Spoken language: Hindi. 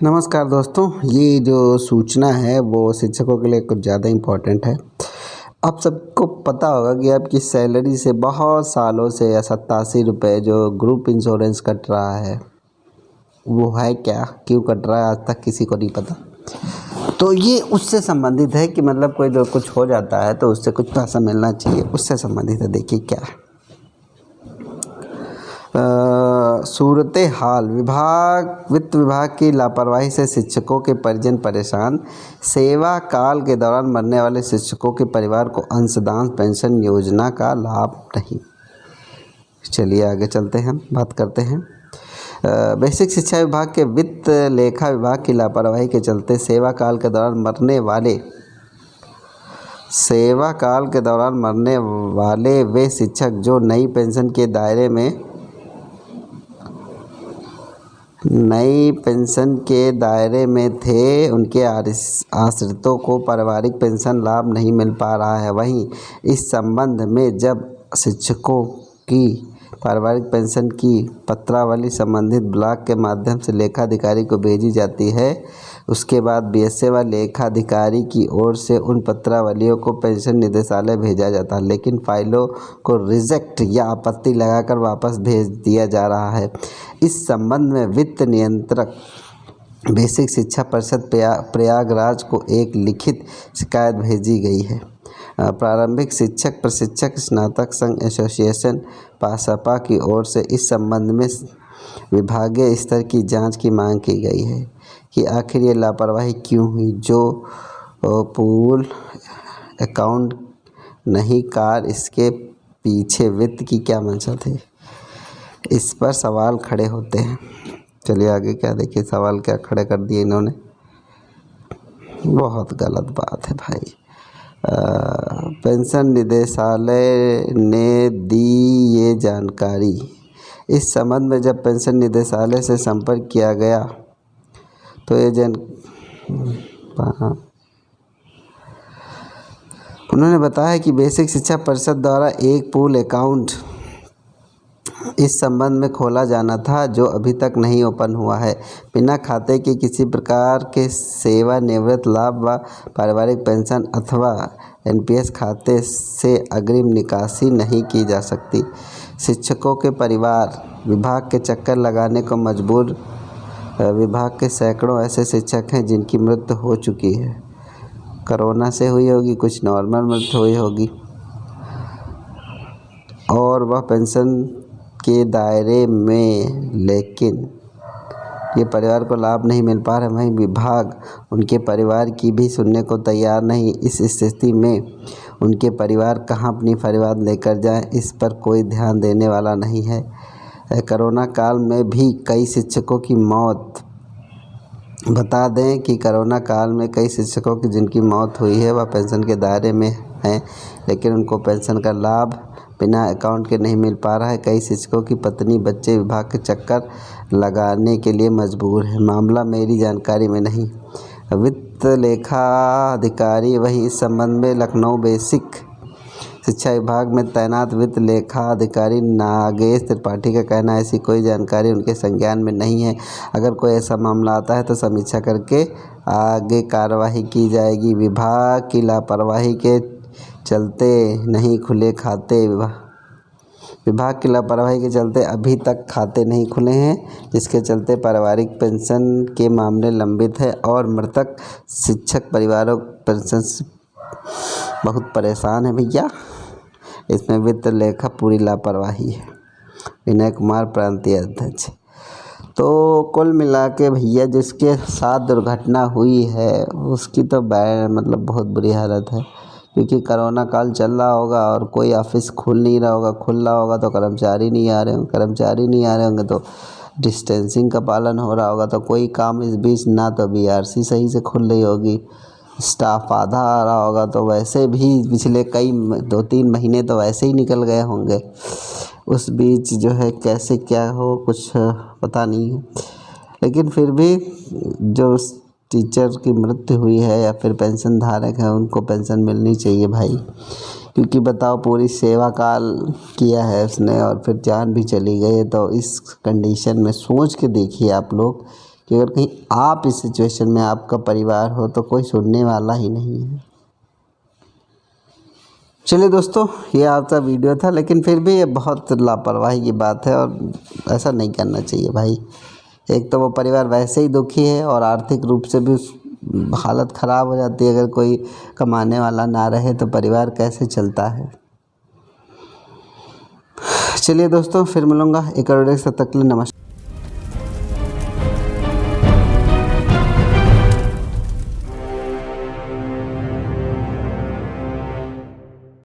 नमस्कार दोस्तों, ये जो सूचना है वो शिक्षकों के लिए कुछ ज़्यादा इम्पोर्टेंट है। आप सबको पता होगा कि आपकी सैलरी से बहुत सालों से या 87 रुपये जो ग्रुप इंश्योरेंस कट रहा है, वो है क्या, क्यों कट रहा है, आज तक किसी को नहीं पता। तो ये उससे संबंधित है कि मतलब कोई जो कुछ हो जाता है तो उससे कुछ पैसा मिलना चाहिए, उससे संबंधित है। देखिए क्या है। सूरत हाल वित्त विभाग की लापरवाही से शिक्षकों के परिजन परेशान। सेवा काल के दौरान मरने वाले शिक्षकों के परिवार को अंशदान पेंशन योजना का लाभ नहीं। चलिए आगे चलते हैं, बात करते हैं। बेसिक शिक्षा विभाग के वित्त लेखा विभाग की लापरवाही के चलते सेवा काल के दौरान मरने वाले वे शिक्षक जो नई पेंशन के दायरे में थे, उनके आश्रितों को पारिवारिक पेंशन लाभ नहीं मिल पा रहा है। वहीं इस संबंध में जब शिक्षकों की पारिवारिक पेंशन की पत्रावली संबंधित ब्लॉक के माध्यम से लेखाधिकारी को भेजी जाती है, उसके बाद बीएसए व लेखाधिकारी की ओर से उन पत्रावलियों को पेंशन निदेशालय भेजा जाता है, लेकिन फाइलों को रिजेक्ट या आपत्ति लगाकर वापस भेज दिया जा रहा है। इस संबंध में वित्त नियंत्रक बेसिक शिक्षा परिषद प्रयागराज को एक लिखित शिकायत भेजी गई है। प्रारंभिक शिक्षक प्रशिक्षक स्नातक संघ एसोसिएशन पासपा की ओर से इस संबंध में विभागीय स्तर की जांच की मांग की गई है कि आखिर ये लापरवाही क्यों हुई, जो पूल अकाउंट नहीं कार, इसके पीछे वित्त की क्या मंशा थी, इस पर सवाल खड़े होते हैं। चलिए आगे क्या देखिए, सवाल क्या खड़े कर दिए इन्होंने। बहुत गलत बात है भाई। पेंशन निदेशालय ने दी ये जानकारी। इस संबंध में जब पेंशन निदेशालय से संपर्क किया गया तो उन्होंने बताया कि बेसिक शिक्षा परिषद द्वारा एक पूल अकाउंट इस संबंध में खोला जाना था, जो अभी तक नहीं ओपन हुआ है। बिना खाते के किसी प्रकार के सेवानिवृत्त लाभ व पारिवारिक पेंशन अथवा एनपीएस खाते से अग्रिम निकासी नहीं की जा सकती। शिक्षकों के परिवार विभाग के चक्कर लगाने को मजबूर। विभाग के सैकड़ों ऐसे शिक्षक हैं जिनकी मृत्यु हो चुकी है। कोरोना से हुई होगी, कुछ नॉर्मल मृत्यु हुई होगी, और वह पेंशन के दायरे में, लेकिन ये परिवार को लाभ नहीं मिल पा रहा। वहीं विभाग उनके परिवार की भी सुनने को तैयार नहीं। इस स्थिति में उनके परिवार कहां अपनी फरियाद लेकर जाएं, इस पर कोई ध्यान देने वाला नहीं है। कोरोना काल में भी कई शिक्षकों की मौत, बता दें कि कोरोना काल में कई शिक्षकों की जिनकी मौत हुई है वह पेंशन के दायरे में हैं, लेकिन उनको पेंशन का लाभ बिना अकाउंट के नहीं मिल पा रहा है। कई शिक्षकों की पत्नी बच्चे विभाग के चक्कर लगाने के लिए मजबूर है। मामला मेरी जानकारी में नहीं। वित्त लेखा अधिकारी वही इस संबंध में लखनऊ बेसिक शिक्षा विभाग में तैनात वित्त लेखा अधिकारी नागेश त्रिपाठी का कहना है ऐसी कोई जानकारी उनके संज्ञान में नहीं है। अगर कोई ऐसा मामला आता है तो समीक्षा करके आगे कार्रवाई की जाएगी। विभाग की लापरवाही के चलते नहीं खुले खाते। विभाग की लापरवाही के चलते अभी तक खाते नहीं खुले हैं, जिसके चलते पारिवारिक पेंशन के मामले लंबित है और मृतक शिक्षक परिवारों पेंशन से बहुत परेशान है। भैया इसमें वित्त लेखा पूरी लापरवाही है। विनय कुमार प्रांतीय अध्यक्ष। तो कुल मिला के भैया जिसके साथ दुर्घटना हुई है उसकी तो मतलब बहुत बुरी हालत है, क्योंकि कोरोना काल चल रहा होगा और कोई ऑफिस खुल नहीं रहा होगा। खुल रहा होगा तो कर्मचारी नहीं आ रहे होंगे, तो डिस्टेंसिंग का पालन हो रहा होगा, तो कोई काम इस बीच ना तो बीआरसी सही से खुल रही होगी, स्टाफ आधा आ रहा होगा, तो वैसे भी पिछले कई 2-3 महीने तो वैसे ही निकल गए होंगे। उस बीच जो है कैसे क्या हो कुछ पता नहीं है, लेकिन फिर भी जो टीचर की मृत्यु हुई है या फिर पेंशन धारक है उनको पेंशन मिलनी चाहिए भाई, क्योंकि बताओ पूरी सेवा काल किया है उसने और फिर जान भी चली गई। तो इस कंडीशन में सोच के देखिए आप लोग कि अगर कहीं आप इस सिचुएशन में आपका परिवार हो तो कोई सुनने वाला ही नहीं है। चलिए दोस्तों, ये आपका वीडियो था, लेकिन फिर भी ये बहुत लापरवाही की बात है और ऐसा नहीं करना चाहिए भाई। एक तो वो परिवार वैसे ही दुखी है और आर्थिक रूप से भी हालत ख़राब हो जाती है। अगर कोई कमाने वाला ना रहे तो परिवार कैसे चलता है। चलिए दोस्तों, फिर मिलूँगा एक और वीडियो से, तब तक के लिए नमस्कार।